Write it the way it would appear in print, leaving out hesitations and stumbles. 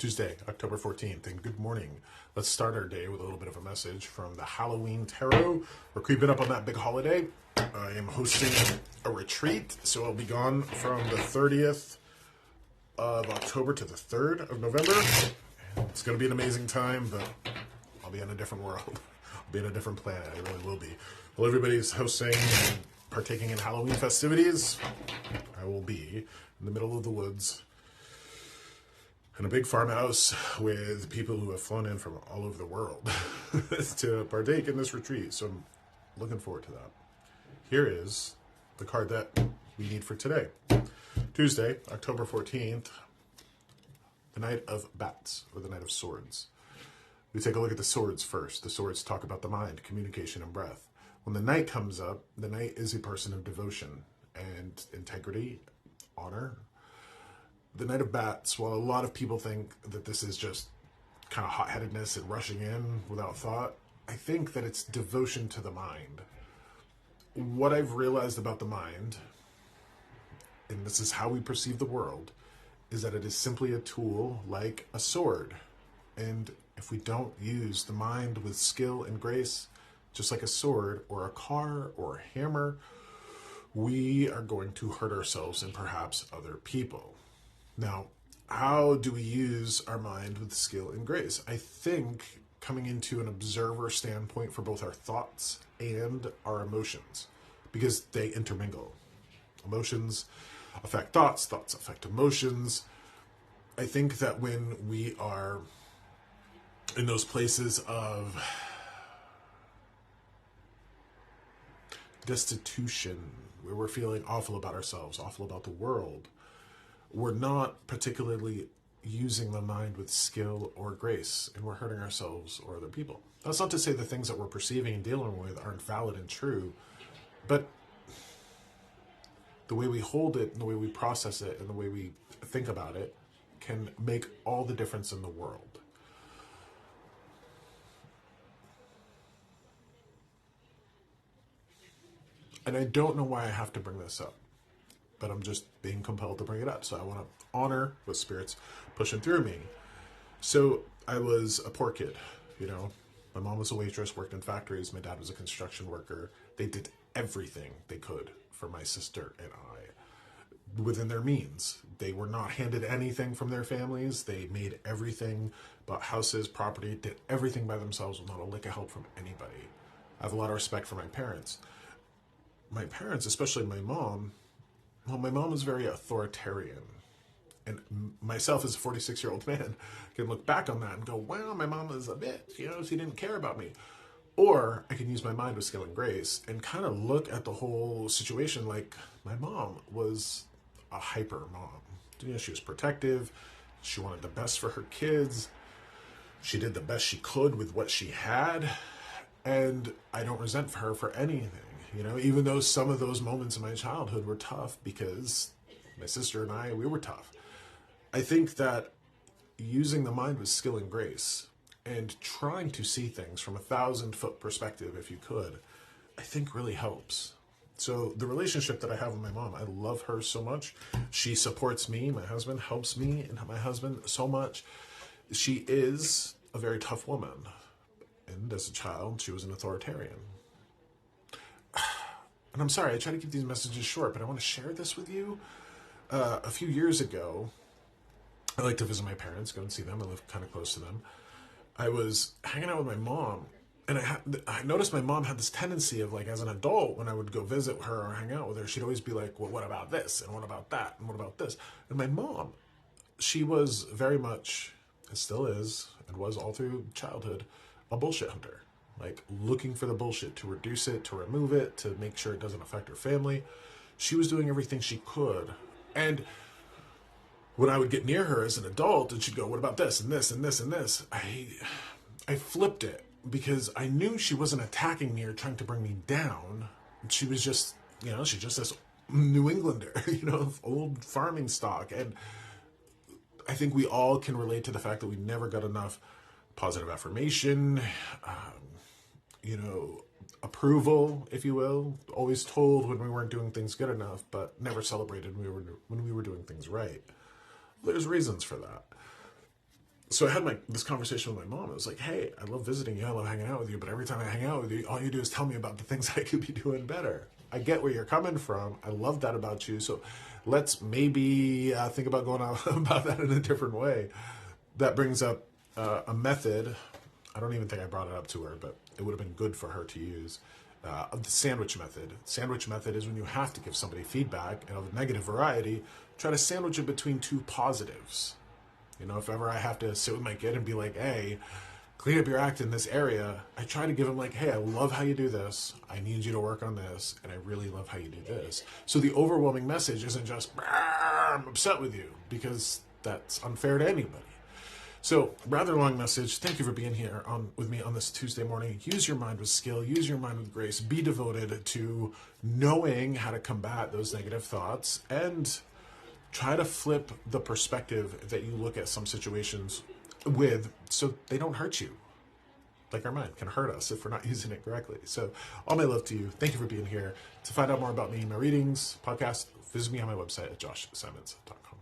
Tuesday, October 14th, and good morning. Let's start our day with a little bit of a message from the Halloween Tarot. We're creeping up on that big holiday. I am hosting a retreat, so I'll be gone from the 30th of October to the 3rd of November. It's going to be an amazing time, but I'll be on a different world. I'll be on a different planet. I really will be. While everybody's hosting and partaking in Halloween festivities, I will be in the middle of the woods in a big farmhouse with people who have flown in from all over the world to partake in this retreat. So I'm looking forward to that. Here is the card that we need for today. Tuesday, October 14th, the Knight of Bats, or the Knight of Swords. We take a look at the swords first. The swords talk about the mind, communication, and breath. When the Knight comes up, the Knight is a person of devotion and integrity, honor. The Knight of Bats, while a lot of people think that this is just kind of hot-headedness and rushing in without thought, I think that it's devotion to the mind. What I've realized about the mind, and this is how we perceive the world, is that it is simply a tool like a sword. And if we don't use the mind with skill and grace, just like a sword or a car or a hammer, we are going to hurt ourselves and perhaps other people. Now, how do we use our mind with skill and grace? I think coming into an observer standpoint for both our thoughts and our emotions, because they intermingle. Emotions affect thoughts, thoughts affect emotions. I think that when we are in those places of destitution, where we're feeling awful about ourselves, awful about the world, we're not particularly using the mind with skill or grace, and we're hurting ourselves or other people. That's not to say the things that we're perceiving and dealing with aren't valid and true, but the way we hold it and the way we process it and the way we think about it can make all the difference in the world. And I don't know why I have to bring this up, but I'm just being compelled to bring it up. So I want to honor what Spirit's pushing through me. So I was a poor kid, you know. My mom was a waitress, worked in factories. My dad was a construction worker. They did everything they could for my sister and I within their means. They were not handed anything from their families. They made everything, bought houses, property, did everything by themselves with not a lick of help from anybody. I have a lot of respect for my parents. My parents, especially my mom, well, my mom was very authoritarian. And myself as a 46-year-old man can look back on that and go, wow, my mom was a bitch, you know, she didn't care about me. Or I can use my mind with skill and grace and kind of look at the whole situation like my mom was a hyper mom. You know, she was protective. She wanted the best for her kids. She did the best she could with what she had. And I don't resent her for anything. You know, even though some of those moments in my childhood were tough because my sister and I, we were tough. I think that using the mind with skill and grace and trying to see things from 1,000-foot perspective, if you could, I think really helps. So the relationship that I have with my mom, I love her so much. She supports me. My husband helps me and my husband so much. She is a very tough woman. And as a child, she was an authoritarian. And I'm sorry, I try to keep these messages short, but I want to share this with you. A few years ago, I like to visit my parents, go and see them. I live kind of close to them. I was hanging out with my mom, and I noticed my mom had this tendency of, like, as an adult, when I would go visit her or hang out with her, she'd always be like, well, what about this? And what about that? And what about this? And my mom, she was very much, and still is, and was all through childhood, a bullshit hunter. Like, looking for the bullshit, to reduce it, to remove it, to make sure it doesn't affect her family. She was doing everything she could. And when I would get near her as an adult, and she'd go, what about this, and this, and this, and this? I flipped it, because I knew she wasn't attacking me or trying to bring me down. She was just, you know, she's just this New Englander, you know, old farming stock. And I think we all can relate to the fact that we never got enough positive affirmation, you know, approval, if you will. Always told when we weren't doing things good enough, but never celebrated when we were doing things right. There's reasons for that. So I had this conversation with my mom. I was like, hey, I love visiting you. I love hanging out with you. But every time I hang out with you, all you do is tell me about the things I could be doing better. I get where you're coming from. I love that about you. So let's maybe think about going out about that in a different way. That brings up a method. I don't even think I brought it up to her, but it would have been good for her to use. The sandwich method. Sandwich method is when you have to give somebody feedback and of a negative variety, try to sandwich it between two positives. You know, if ever I have to sit with my kid and be like, hey, clean up your act in this area, I try to give him like, hey, I love how you do this. I need you to work on this. And I really love how you do this. So the overwhelming message isn't just, I'm upset with you, because that's unfair to anybody. So, rather long message. Thank you for being here with me on this Tuesday morning. Use your mind with skill. Use your mind with grace. Be devoted to knowing how to combat those negative thoughts, and try to flip the perspective that you look at some situations with, so they don't hurt you. Like our mind can hurt us if we're not using it correctly. So, all my love to you. Thank you for being here. To find out more about me, my readings, podcast, visit me on my website at joshsimons.com.